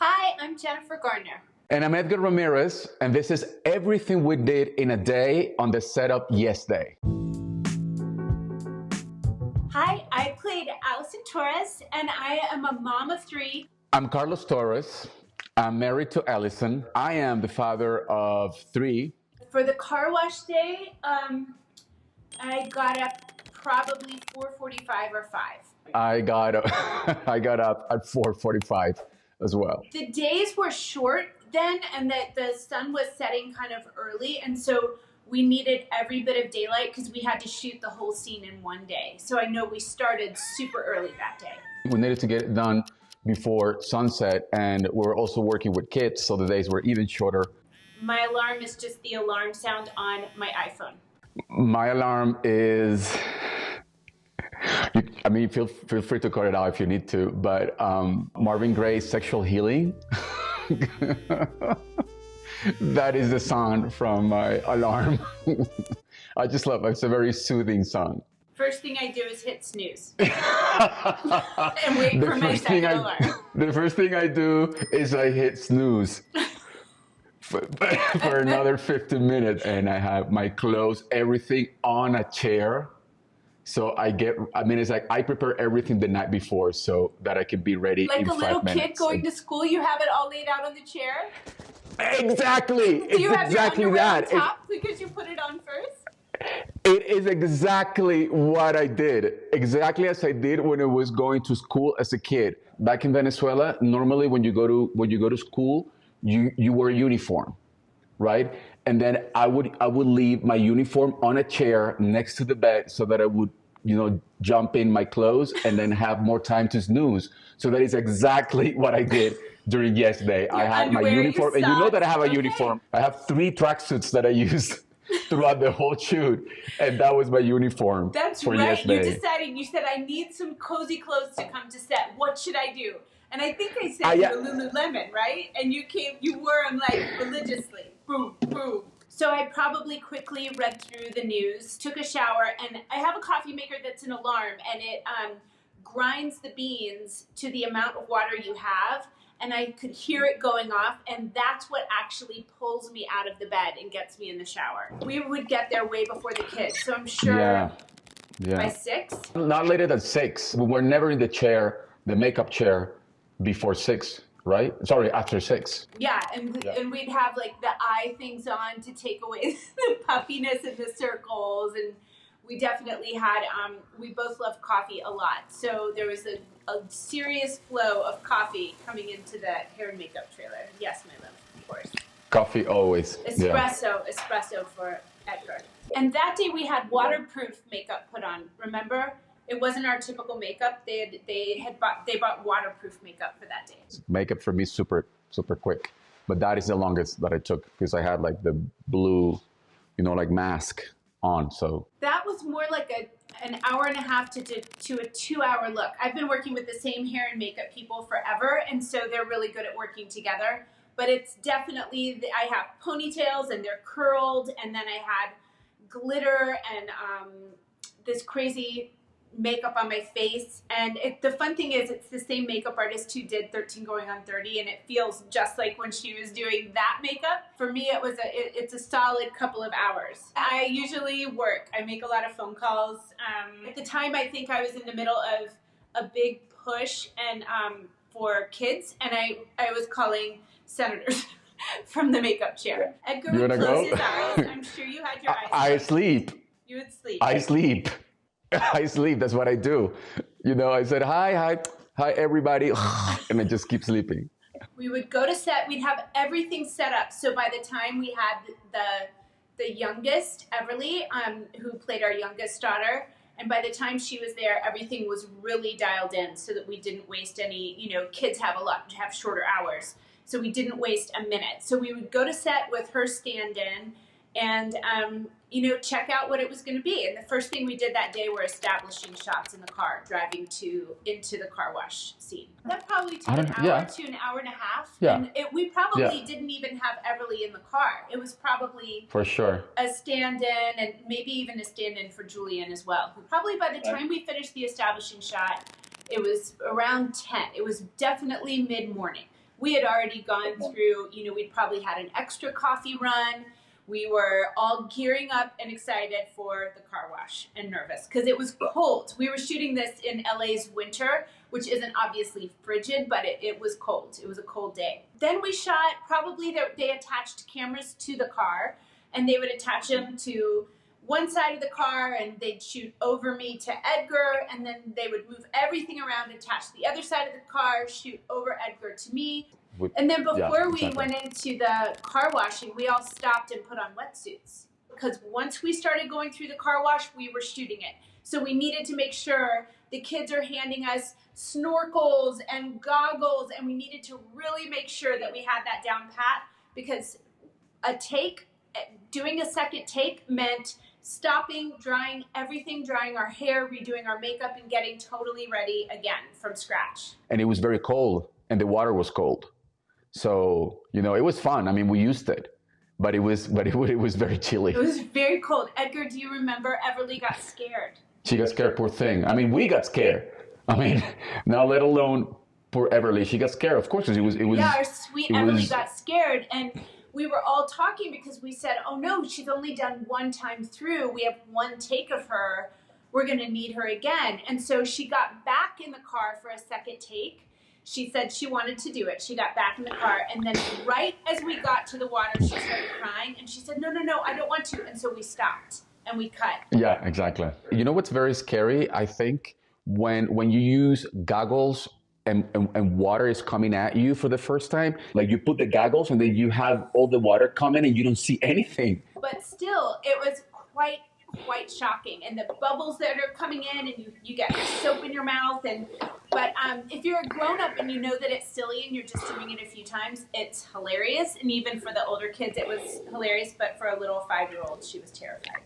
Hi, I'm Jennifer Garner. And I'm Edgar Ramirez, and this is everything we did in a day on the setup yesterday. Hi, I played Allison Torres, and I am a mom of three. I'm Carlos Torres. I'm married to Allison. I am the father of three. For the car wash day, I got up probably 4:45 or 5. I got I got up at 4:45 as well. The days were short then, and that the sun was setting kind of early, and so we needed every bit of daylight because we had to shoot the whole scene in one day. So I know we started super early that day. We needed to get it done before sunset, and we're also working with kids, so the days were even shorter. My alarm is just the alarm sound on my iPhone. My alarm is, I mean, feel free to cut it out if you need to, but Marvin Gaye's Sexual Healing. That is the sound from my alarm. I just love it. It's a very soothing song. First thing I do is hit snooze and wait for my second alarm. The first thing I do is I hit snooze for another 15 minutes, and I have my clothes, everything on a chair. So it's like I prepare everything the night before so that I can be ready like in 5 minutes. Like a little kid going to school, you have it all laid out on the chair? Exactly. Do you have exactly your underwear that. on top because you put it on first? It is exactly what I did. Exactly as I did when I was going to school as a kid. Back in Venezuela, normally when you go to school, you wear a uniform, right? And then I would leave my uniform on a chair next to the bed so that I would, jump in my clothes and then have more time to snooze. So that is exactly what I did during yesterday. I had my uniform, and you know that I have a uniform. I have 3 tracksuits that I used throughout the whole shoot, and that was my uniform. That's for right. Yesterday. You said I need some cozy clothes to come to set. What should I do? And I think I said you Lululemon, right? And you wore them like religiously. Boom, boom. So I probably quickly read through the news, took a shower, and I have a coffee maker that's an alarm, and it grinds the beans to the amount of water you have, and I could hear it going off, and that's what actually pulls me out of the bed and gets me in the shower. We would get there way before the kids, so I'm sure by 6? Not later than 6. We were never in the makeup chair, before 6. Right? Sorry, after 6. Yeah, and we'd have like the eye things on to take away the puffiness and the circles, and we definitely had, we both love coffee a lot. So there was a serious flow of coffee coming into the hair and makeup trailer. Yes, my love, of course. Coffee always. Espresso for Edgar. And that day we had waterproof makeup put on, remember? It wasn't our typical makeup. They bought waterproof makeup for that day. Makeup for me super quick, but that is the longest that I took because I had like the blue, like mask on. So that was more like an hour and a half to a 2-hour look. I've been working with the same hair and makeup people forever, and so they're really good at working together. But it's definitely I have ponytails and they're curled, and then I had glitter and this crazy makeup on my face, and the fun thing is it's the same makeup artist who did 13 Going on 30, and it feels just like when she was doing that makeup. For me, it's a solid couple of hours. I usually work. I make a lot of phone calls. At the time, I think I was in the middle of a big push and for kids, and I was calling senators from the makeup chair. Edgar would close his eyes. I'm sure you had your eyes closed. I sleep. You would sleep. I sleep. I sleep. That's what I do. I said, hi everybody. And I just keep sleeping. We would go to set. We'd have everything set up. So by the time we had the youngest, Everly, who played our youngest daughter, and by the time she was there, everything was really dialed in so that we didn't waste any, kids have shorter hours. So we didn't waste a minute. So we would go to set with her stand-in and, check out what it was going to be. And the first thing we did that day were establishing shots in the car, driving into the car wash scene. That probably took an hour to an hour and a half. Yeah. And we probably didn't even have Everly in the car. It was probably for sure a stand-in, and maybe even a stand-in for Julian as well. Probably by the time we finished the establishing shot, it was around 10. It was definitely mid-morning. we had already gone through, we'd probably had an extra coffee run. We were all gearing up and excited for the car wash and nervous because it was cold. We were shooting this in LA's winter, which isn't obviously frigid, but it was cold. It was a cold day. Then we shot, probably they attached cameras to the car, and they would attach them to one side of the car, and they'd shoot over me to Edgar, and then they would move everything around, attach the other side of the car, shoot over Edgar to me. And then before we went into the car washing, we all stopped and put on wetsuits. Because once we started going through the car wash, we were shooting it. So we needed to make sure the kids are handing us snorkels and goggles, and we needed to really make sure that we had that down pat, because doing a second take meant stopping, drying everything, drying our hair, redoing our makeup, and getting totally ready again from scratch. And it was very cold, and the water was cold. So, it was fun. I mean, we used it, but it was very chilly. It was very cold. Edgar, do you remember Everly got scared? She got scared, poor thing. I mean, we got scared. I mean, now let alone poor Everly. She got scared, of course, because it was. Yeah, our sweet Everly got scared, and we were all talking because we said, oh no, she's only done one time through. We have one take of her. We're going to need her again. And so she got back in the car for a second take. She said she wanted to do it. She got back in the car, and then right as we got to the water, she started crying, and she said, no, I don't want to. And so we stopped and we cut. Yeah, exactly. You know what's very scary, I think, when you use goggles and water is coming at you for the first time, like you put the goggles and then you have all the water coming and you don't see anything. But still, it was quite shocking, and the bubbles that are coming in, and you get soap in your mouth, but if you're a grown-up and you know that it's silly and you're just doing it a few times, it's hilarious. And even for the older kids it was hilarious, but for a little 5-year-old, she was terrified.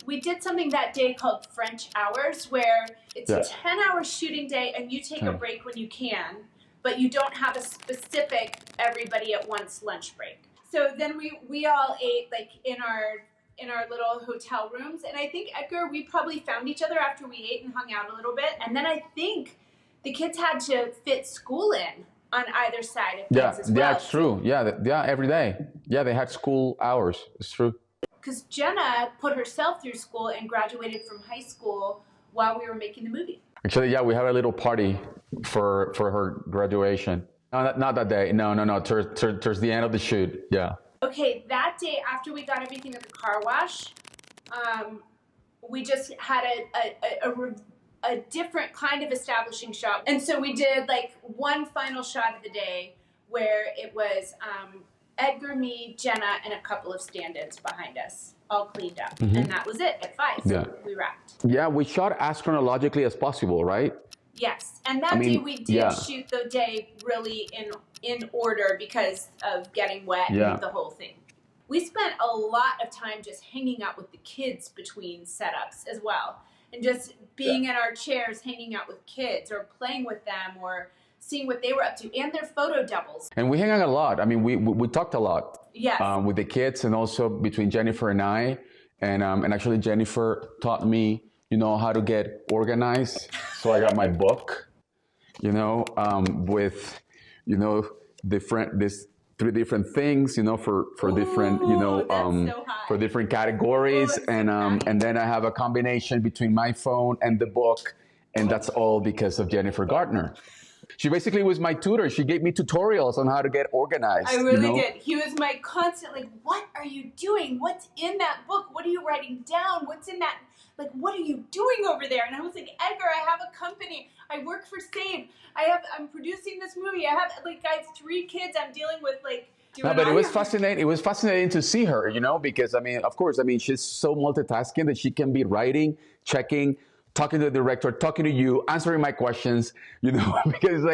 We did something that day called French hours, where it's a 10-hour shooting day and you take a break when you can, but you don't have a specific everybody at once lunch break. So then we all ate like in our little hotel rooms, and I think, Edgar, we probably found each other after we ate and hung out a little bit, and then I think the kids had to fit school in on either side of things as well. Yeah, it's true. Yeah, every day. Yeah, they had school hours. It's true. Because Jenna put herself through school and graduated from high school while we were making the movie. Actually, yeah, we had a little party for her graduation. No, not that day. No. Towards the end of the shoot. Yeah. Okay, that day after we got everything at the car wash, we just had a different kind of establishing shot. And so we did like one final shot of the day where it was Edgar, me, Jenna, and a couple of stand-ins behind us, all cleaned up. Mm-hmm. And that was it at 5. So we wrapped. Yeah, we shot as chronologically as possible, right? Yes, and that day we did shoot the day really in order because of getting wet and the whole thing. We spent a lot of time just hanging out with the kids between setups as well, and just being in our chairs hanging out with kids or playing with them or seeing what they were up to, and their photo doubles. And we hang out a lot. I mean, we talked a lot. Yes. With the kids, and also between Jennifer and I, and actually Jennifer taught me, how to get organized. So I got my book, with, 3 different things, for different, for different categories. And then I have a combination between my phone and the book. And that's all because of Jennifer Garner. She basically was my tutor. She gave me tutorials on how to get organized. I really did. He was my constant, what are you doing? What's in that book? What are you writing down? What's in that? What are you doing over there? And I was like, Edgar, I have a company. I work for Save. I'm producing this movie. I have 3 kids I'm dealing with, No, but it was fascinating. It was fascinating to see her, because of course, she's so multitasking that she can be writing, checking, talking to the director, talking to you, answering my questions, because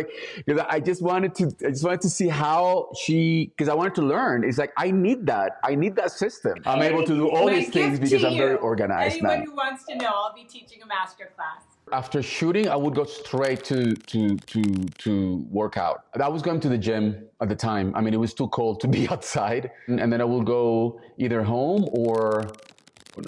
I just wanted to see how because I wanted to learn. It's I need that system. I'm able to do all these things because I'm very organized now. Anyone who wants to know, I'll be teaching a master class. After shooting, I would go straight to work out. I was going to the gym at the time. It was too cold to be outside, and then I would go either home or.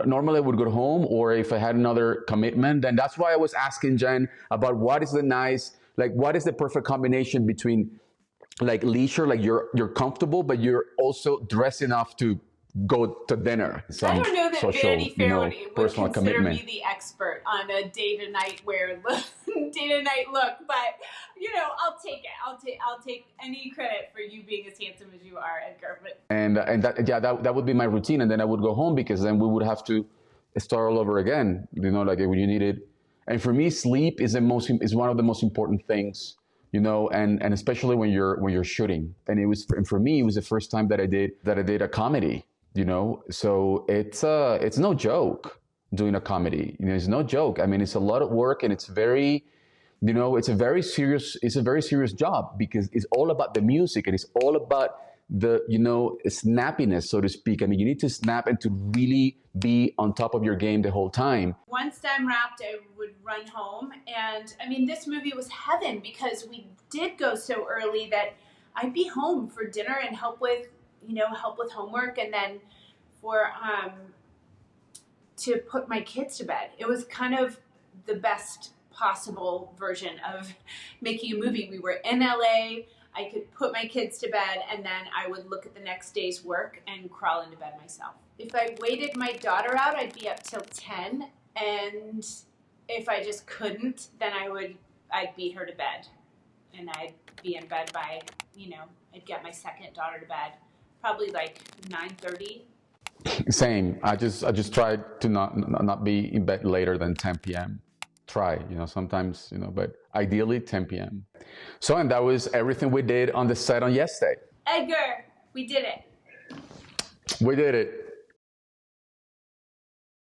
Normally I would go home, or if I had another commitment, then that's why I was asking Jen about what is the perfect combination between like leisure, like you're comfortable, but you're also dressed enough to go to dinner. I Some don't know that social, Vanity Fair would personal consider commitment. me the expert on a day to night wear look, day to night look, but I'll take it. I'll take any credit for you being as handsome as you are, Edgar. But And that would be my routine, and then I would go home because then we would have to start all over again. Like when you needed. And for me, sleep is one of the most important things. And especially when you're shooting. And and for me, it was the first time that I did a comedy. So it's no joke doing a comedy. It's no joke. I mean, it's a lot of work, and it's a very serious job because it's all about the music, and it's all about the snappiness, so to speak. I mean, you need to snap and to really be on top of your game the whole time. once I'm wrapped, I would run home, and I mean, this movie was heaven because we did go so early that I'd be home for dinner and help with homework, and then for to put my kids to bed. It was kind of the best possible version of making a movie. We were in LA. I could put my kids to bed, and then I would look at the next day's work and crawl into bed myself. If I waited my daughter out, I'd be up till 10, and if I just couldn't, then I'd beat her to bed, and I'd be in bed by, I'd get my second daughter to bed, probably like 9:30. Same. I just tried to not be in bed later than 10 p.m. Try, sometimes, but ideally 10 p.m. So, and that was everything we did on the set on yesterday. Edgar, we did it. We did it.